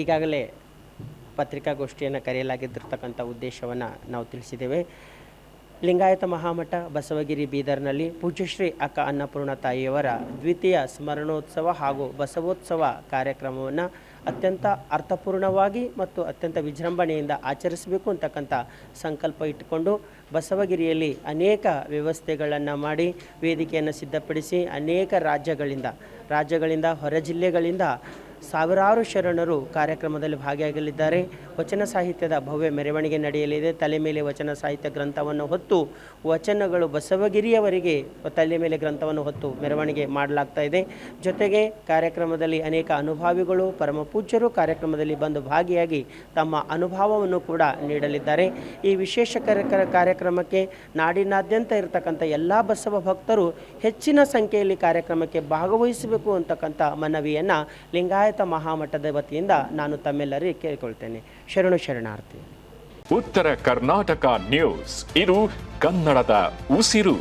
ಈಗಾಗಲೇ ಪತ್ರಿಕಾಗೋಷ್ಠಿಯನ್ನು ಕರೆಯಲಾಗಿದ್ದಿರ್ತಕ್ಕಂಥ ಉದ್ದೇಶವನ್ನು ನಾವು ತಿಳಿಸಿದ್ದೇವೆ. ಲಿಂಗಾಯತ ಮಹಾಮಠ ಬಸವಗಿರಿ ಬೀದರ್ನಲ್ಲಿ ಪೂಜ್ಯಶ್ರೀ ಅಕ್ಕ ಅನ್ನಪೂರ್ಣ ತಾಯಿಯವರ ದ್ವಿತೀಯ ಸ್ಮರಣೋತ್ಸವ ಹಾಗೂ ಬಸವೋತ್ಸವ ಕಾರ್ಯಕ್ರಮವನ್ನು ಅತ್ಯಂತ ಅರ್ಥಪೂರ್ಣವಾಗಿ ಮತ್ತು ಅತ್ಯಂತ ವಿಜೃಂಭಣೆಯಿಂದ ಆಚರಿಸಬೇಕು ಅಂತಕ್ಕಂಥ ಸಂಕಲ್ಪ ಇಟ್ಟುಕೊಂಡು ಬಸವಗಿರಿಯಲ್ಲಿ ಅನೇಕ ವ್ಯವಸ್ಥೆಗಳನ್ನು ಮಾಡಿ ವೇದಿಕೆಯನ್ನು ಸಿದ್ಧಪಡಿಸಿ ಅನೇಕ ರಾಜ್ಯಗಳಿಂದ ಹೊರ ಜಿಲ್ಲೆಗಳಿಂದ ಸಾವಿರಾರು ಶರಣರು ಕಾರ್ಯಕ್ರಮದಲ್ಲಿ ಭಾಗಿಯಾಗಲಿದ್ದಾರೆ. ವಚನ ಸಾಹಿತ್ಯದ ಭವ್ಯ ಮೆರವಣಿಗೆ ನಡೆಯಲಿದೆ. ತಲೆ ಮೇಲೆ ವಚನ ಸಾಹಿತ್ಯ ಗ್ರಂಥವನ್ನು ಹೊತ್ತು ವಚನಗಳು ಬಸವಗಿರಿಯವರಿಗೆ ತಲೆ ಮೇಲೆ ಗ್ರಂಥವನ್ನು ಹೊತ್ತು ಮೆರವಣಿಗೆ ಮಾಡಲಾಗ್ತಾ ಇದೆ. ಜೊತೆಗೆ ಕಾರ್ಯಕ್ರಮದಲ್ಲಿ ಅನೇಕ ಅನುಭಾವಿಗಳು ಪರಮ ಪೂಜ್ಯರು ಕಾರ್ಯಕ್ರಮದಲ್ಲಿ ಬಂದು ಭಾಗಿಯಾಗಿ ತಮ್ಮ ಅನುಭವವನ್ನು ಕೂಡ ನೀಡಲಿದ್ದಾರೆ. ಈ ವಿಶೇಷ ಕಾರ್ಯಕ್ರಮಕ್ಕೆ ನಾಡಿನಾದ್ಯಂತ ಇರತಕ್ಕಂಥ ಎಲ್ಲ ಬಸವ ಭಕ್ತರು ಹೆಚ್ಚಿನ ಸಂಖ್ಯೆಯಲ್ಲಿ ಕಾರ್ಯಕ್ರಮಕ್ಕೆ ಭಾಗವಹಿಸಬೇಕು ಅಂತಕ್ಕಂಥ ಮನವಿಯನ್ನು ಲಿಂಗಾಯತ ಮಹಾಮಠದ ವತಿಯಿಂದ ನಾನು ತಮ್ಮೆಲ್ಲರಿಗೆ ಕೇಳಿಕೊಳ್ತೇನೆ. ಶರಣಾರ್ಥಿ. ಉತ್ತರ ಕರ್ನಾಟಕ ನ್ಯೂಸ್, ಇದು ಕನ್ನಡದ ಉಸಿರು.